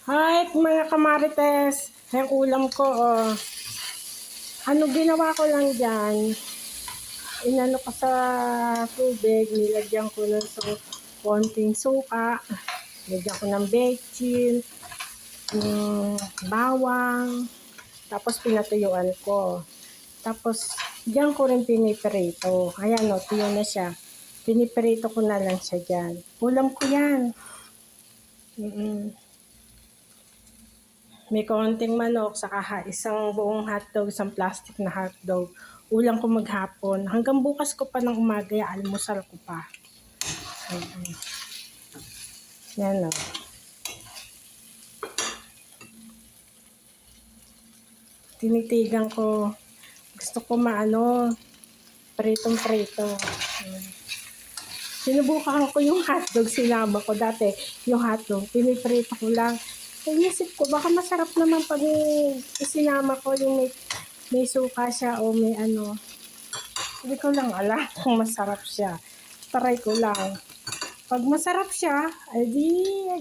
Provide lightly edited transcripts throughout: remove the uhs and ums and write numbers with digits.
Hi mga kamarites, yung ulam ko, ano ginawa ko lang dyan, inano ko sa tubig, nilagyan ko ng konting suka, nilagyan ko ng bechin, bawang, tapos pinatuyuan ko. Tapos, diyan ko rin piniprito. Ayan o, tuyo na siya. Piniprito ko na lang siya dyan. Ulam ko yan. May konting manok, saka isang buong hotdog, isang plastic na hotdog. Ulam ko maghapon. Hanggang bukas ko pa ng umaga, almusal ko pa. Yan o. Tinitigan ko. Gusto ko pritong-prito. Sinubukan ko yung hotdog, sinama ko dati. Yung hotdog, piniprito ko lang. Inisip ko, baka masarap naman pag isinama ko yung may suka siya o may ano. Hindi ko lang alam kung masarap siya. Try ko lang. Pag masarap siya, di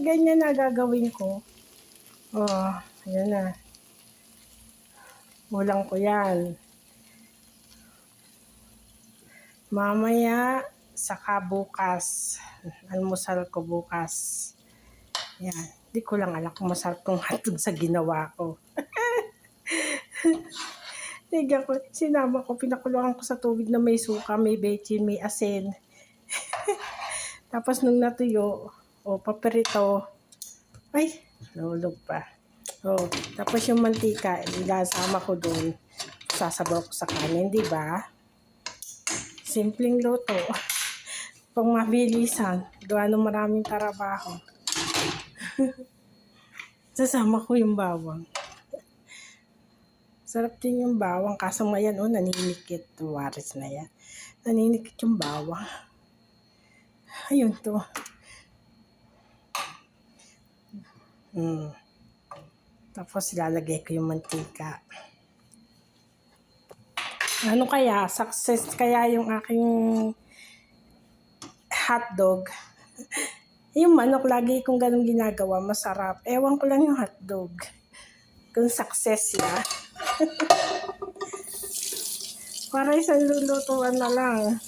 ganyan na gagawin ko. Oh, ayan na. Ulam ko yan. Mamaya, saka bukas. Almusal ko bukas. Yan. Di ko lang alam kung masarap tong hotdog sa ginawa ko. Tignan ko, sinama ko, pinakuluan ko sa tubig na may suka, may bechin, may asin. Tapos nung natuyo, paprito, ay, nahulog pa. Tapos yung mantika, ilasama ko doon, sasabaw ko sa kanin, di ba? Simpleng luto. Pang mabilisan, gawa ng maraming trabaho. Sasama ko yung bawang. Sarap din yung bawang, kaso ngayon, naninikit. Waris na yan. Naninikit yung bawang. Ayun to. Tapos ilalagay ko yung mantika. Ano kaya? Success kaya yung aking hotdog? Yung manok, lagi kong ganun ginagawa, masarap. Ewan ko lang yung hotdog. Kung success siya. Para isang lulutuan na lang.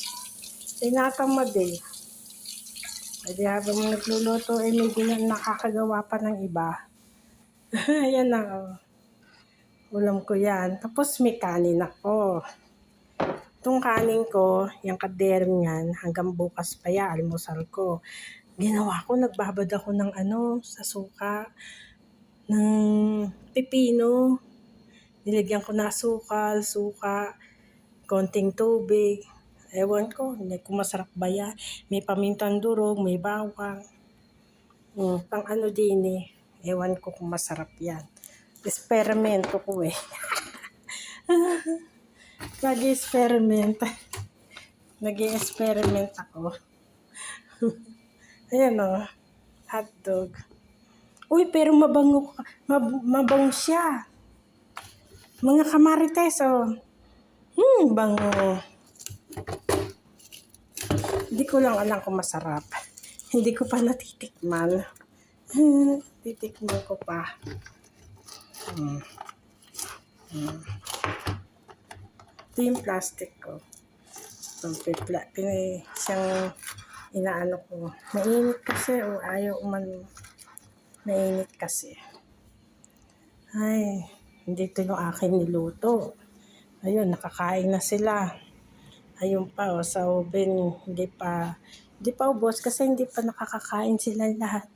Tinatamad eh. Pwede habang nagluluto, may nakakagawa pa ng iba. Ayan na. Ulam ko yan. Tapos may kanin ako. Itong kanin ko, yung kaderm yan, hanggang bukas pa yan, almusal ko. Ginawa ko, nagbabad ako ng sa suka, ng pipino. Nilagyan ko na asukal, suka, konting tubig. Ewan ko, hindi ko masarap ba yan. May pamintang durog, may bawang. Pang din eh. Ewan ko kung masarap yan. Eksperimento ko eh. Nag-experiment ako. Ayan o, hotdog. Uy, pero mabango siya. Mga kamarites, bango. Hindi ko lang alam kung masarap. Hindi ko pa natitikman. Titikman ko pa. Ito yung plastic ko. Siyang inaano ko. Mainit kasi ayaw mainit kasi. Ay, hindi ito yung aking niluto. Ayun, nakakain na sila. Ayun pa, sa oven, hindi pa ubos kasi hindi pa nakakakain sila lahat.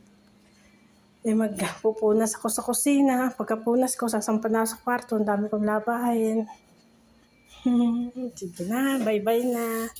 Magpupunas ako sa kusina. Pagkapunas ko, sasampan na sa kwarto. Ang dami kong labahin. Sige na, bye-bye na.